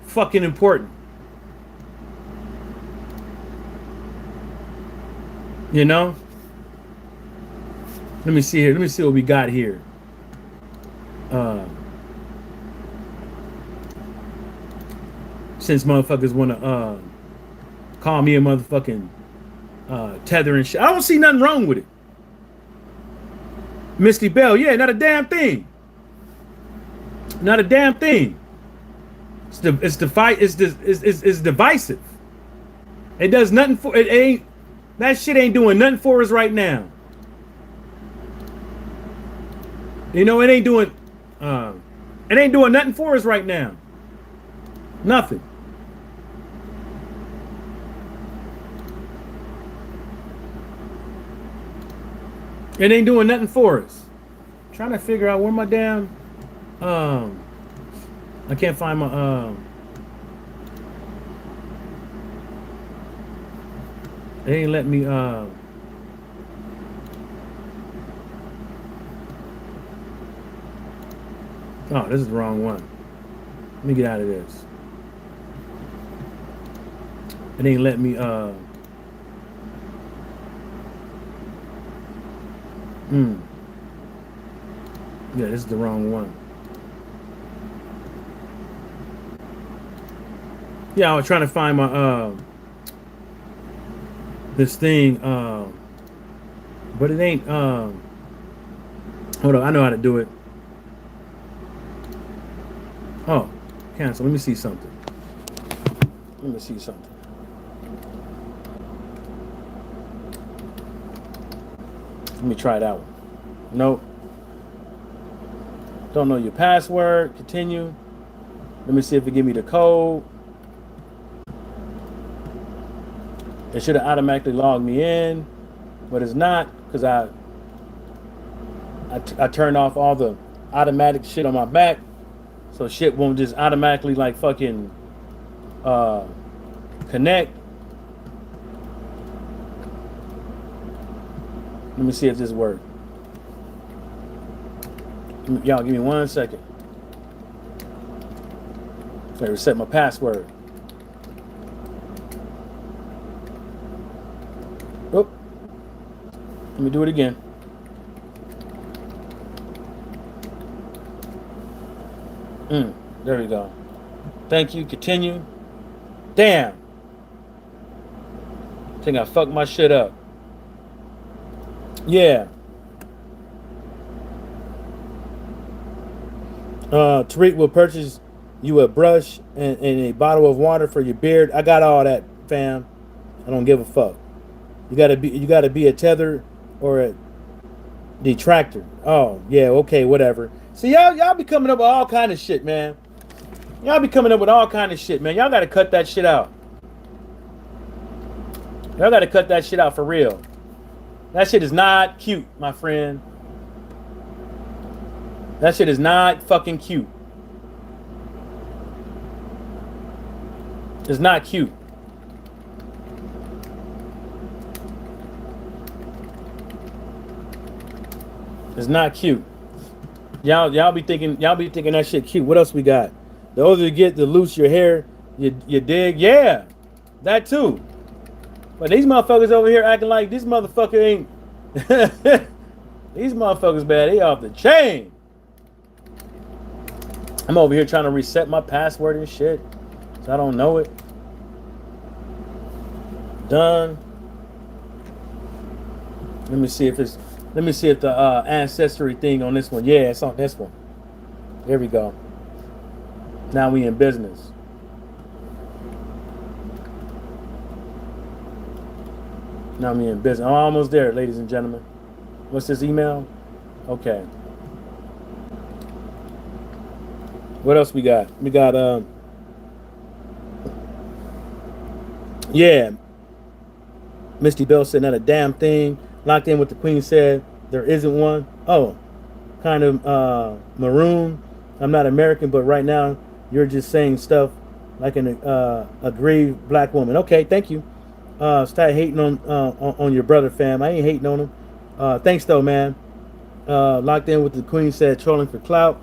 [SPEAKER 1] fucking important? You know? Let me see here. Let me see what we got here. Since motherfuckers want to call me a motherfucking tether and shit. I don't see nothing wrong with it. Misty Bell, yeah, not a damn thing. Not a damn thing. It's divisive. It does nothing for it. Ain't that shit ain't doing nothing for us right now. You know, it ain't doing nothing for us right now. Nothing. It ain't doing nothing for us. I'm trying to figure out where my damn I can't find my they ain't let me oh, this is the wrong one. Let me get out of this. It ain't let me yeah, this is the wrong one. Yeah, I was trying to find my this thing but it ain't Hold on, I know how to do it. Oh, cancel. Let me see something. Let me see something. Let me try that one. Nope. Don't know your password. Continue. Let me see if it give me the code. It should have automatically logged me in, but it's not because I turned off all the automatic shit on my back, so shit won't just automatically like fucking connect. Let me see if this works. Y'all give me 1 second. I reset my password. Oh, let me do it again. There we go. Thank you. Continue. Damn. I think I fucked my shit up. Yeah. Tariq will purchase you a brush and a bottle of water for your beard. I got all that, fam. I don't give a fuck. You gotta be a tether or a detractor. Oh yeah, okay, whatever. See y'all be coming up with all kind of shit, man. Y'all be coming up with all kind of shit, man. Y'all gotta cut that shit out. Y'all gotta cut that shit out for real. That shit is not cute, my friend. That shit is not fucking cute. It's not cute. It's not cute. Y'all be thinking that shit cute. What else we got? The older you get, the loose your hair. You dig? Yeah, that too. But these motherfuckers over here acting like this motherfucker ain't. These motherfuckers, man, they off the chain. I'm over here trying to reset my password and shit, so I don't know it. Done. Let me see if the ancestry thing on this one. Yeah, it's on this one. There we go. Now we in business. Now we in business. I'm almost there, ladies and gentlemen. What's this email? Okay. What else we got? We got yeah. Misty Bell said not a damn thing. Locked in with the Queen said there isn't one. Oh, kind of maroon. I'm not American, but right now you're just saying stuff like an aggrieved black woman. Okay, thank you. Start hating on your brother, fam. I ain't hating on him. Thanks though, man. Locked in with the Queen said trolling for clout.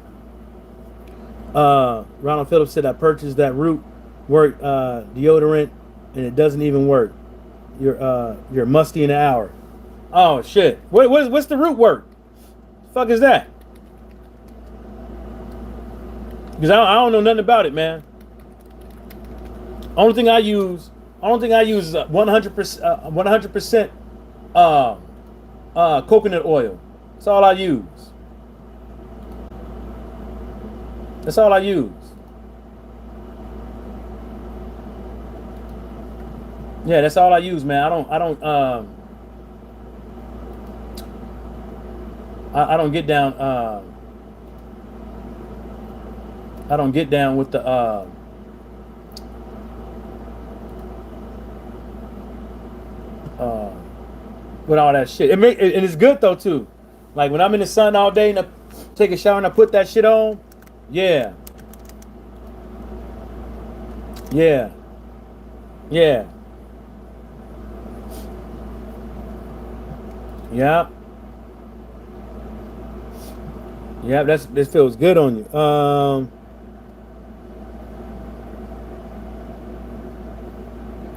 [SPEAKER 1] Ronald Phillips said I purchased that root work deodorant and it doesn't even work. You're musty in an hour. Oh shit! What's the root work? The fuck is that? Because I don't know nothing about it, man. Only thing I use is 100% coconut oil. That's all I use. That's all I use. Yeah, that's all I use, man. I don't get down. I don't get down with the with all that shit. And it's good though too. Like when I'm in the sun all day and I take a shower and I put that shit on. Yeah. Yeah. Yeah. Yeah. Yeah, this feels good on you.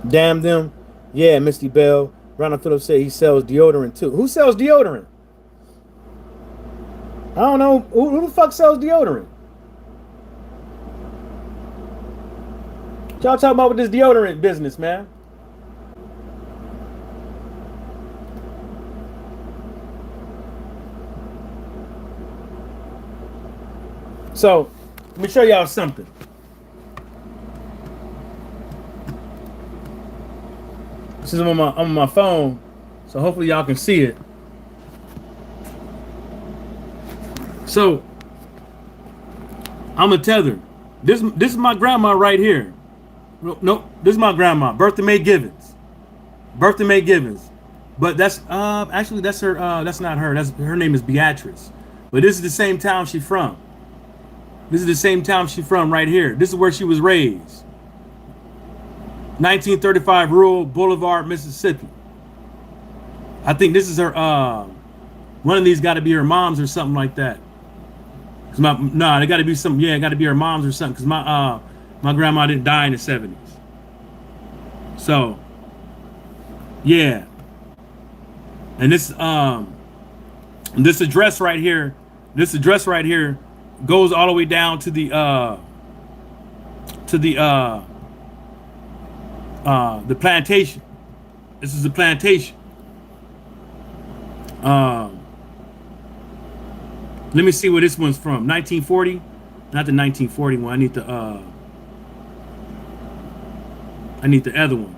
[SPEAKER 1] Damn them. Yeah, Misty Bell. Ronald Phillips said he sells deodorant too. Who sells deodorant? I don't know. Who the fuck sells deodorant? What y'all talking about with this deodorant business, man? So let me show y'all something. This is on my phone, so hopefully y'all can see it. So I'm a tether. This is my grandma right here. No, this is my grandma, Bertha Mae Givens. Bertha Mae Givens. But that's actually that's her that's not her. That's her name is Beatrice. But this is the same town she's from. This is the same town she's from right here. This is where she was raised. 1935 Rural Boulevard, Mississippi. I think this is her one of these got to be her mom's or something like that. Cause they got to be some, yeah, it got to be her mom's or something. Cause my grandma didn't die in the 70s. So, yeah. And this address right here, goes all the way down to the plantation. This is the plantation. Let me see where this one's from. 1940, not the 1941. I need the other one.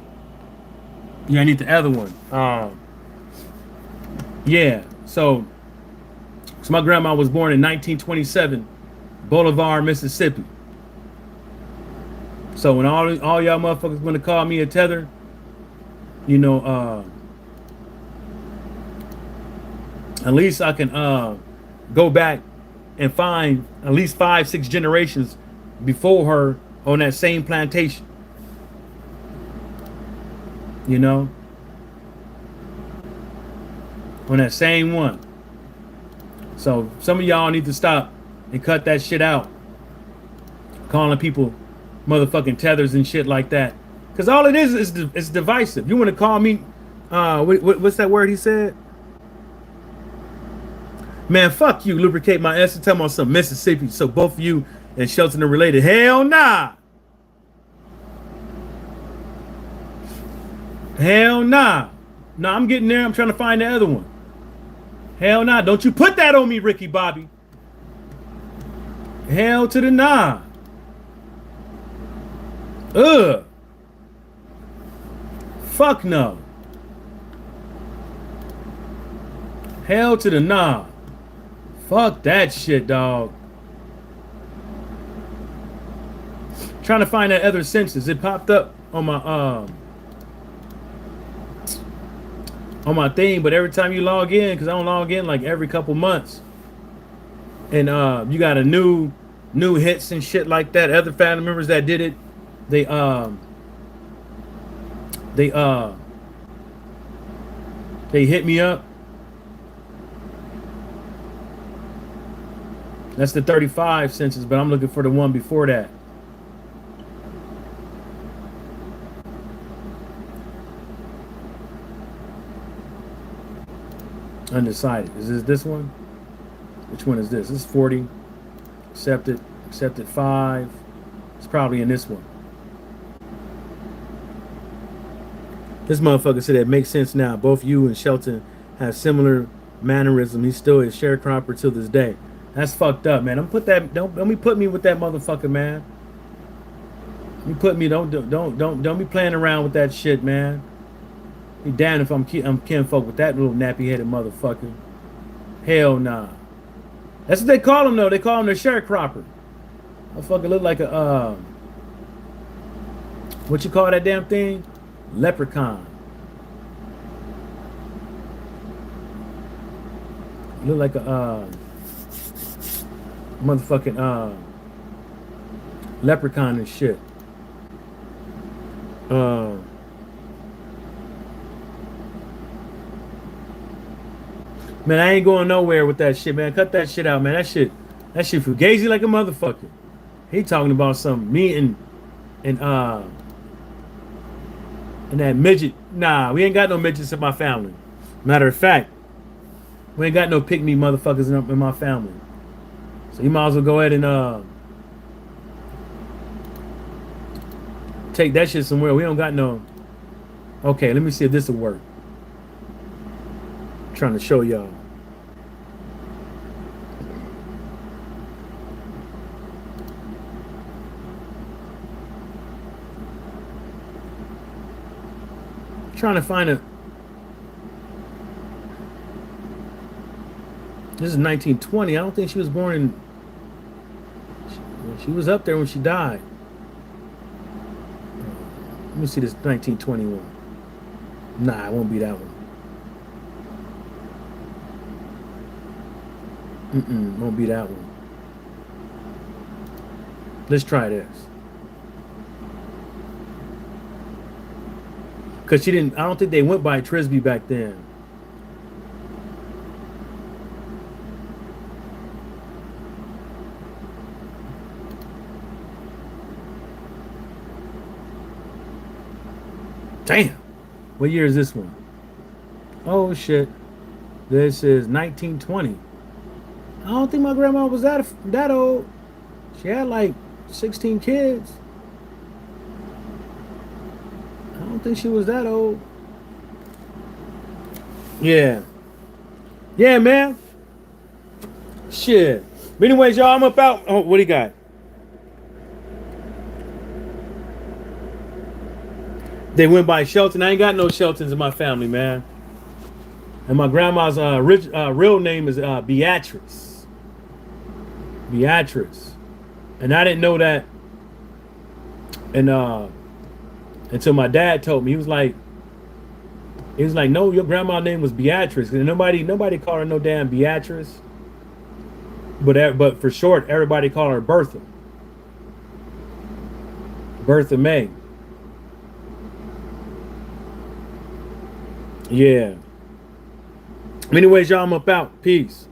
[SPEAKER 1] Yeah, I need the other one. Yeah. So my grandma was born in 1927, Bolivar, Mississippi. So when all y'all motherfuckers want to call me a tether, you know, at least I can go back and find at least 5-6 generations before her on that same plantation. You know, on that same one. So some of y'all need to stop and cut that shit out, calling people motherfucking tethers and shit like that. Because all it is divisive. You want to call me, what's that word he said? Man, fuck you, lubricate my ass and tell me on some Mississippi. So both of you and Shelton are related. Hell nah. Hell nah. Nah, I'm getting there. I'm trying to find the other one. Hell nah. Don't you put that on me, Ricky Bobby. Hell to the nah. Ugh. Fuck no. Hell to the nah. Fuck that shit, dog. Trying to find that other census. It popped up on my thing, but every time you log in, because I don't log in like every couple months, and you got a new hits and shit like that. Other family members that did it, they hit me up. That's the 35 census, but I'm looking for the one before that. Undecided. Is this one? Which one is this? This is 40. Accepted 5. It's probably in this one. This motherfucker said it makes sense now. Both you and Shelton have similar mannerism. He's still a sharecropper till this day. That's fucked up, man. Don't me put me with that motherfucker, man. Don't be playing around with that shit, man. Be damned if I'm kinfolk with that little nappy headed motherfucker. Hell nah. That's what they call him though. They call him the sharecropper. Motherfucker look like a what you call that damn thing? Leprechaun. Look like a motherfucking leprechaun and shit. Man, I ain't going nowhere with that shit, man. Cut that shit out, man. That shit fugazi like a motherfucker. He talking about some me and that midget. Nah, we ain't got no midgets in my family. Matter of fact, we ain't got no pick-me motherfuckers in my family. So you might as well go ahead and take that shit somewhere. We don't got no. Okay, let me see if this will work. I'm trying to show y'all. trying to find a. This is 1920. I don't think she was born in. She was up there when she died. Let me see this 1921. Nah, it won't be that one. Won't be that one. Let's try this. Cause she didn't. I don't think they went by Trisby back then. Damn. What year is this one? Oh shit. This is 1920. I don't think my grandma was that old. She had like 16 kids. I don't think she was that old. Yeah. Yeah, man. Shit. But anyways, y'all, I'm about. Oh, what do you got? They went by Shelton. I ain't got no Sheltons in my family, man. And my grandma's real name is Beatrice. Beatrice. And I didn't know that. And until my dad told me, he was like, no, your grandma's name was Beatrice. And nobody called her no damn Beatrice. But for short, everybody called her Bertha. Bertha May. Yeah. Anyways, y'all, I'm about. Peace.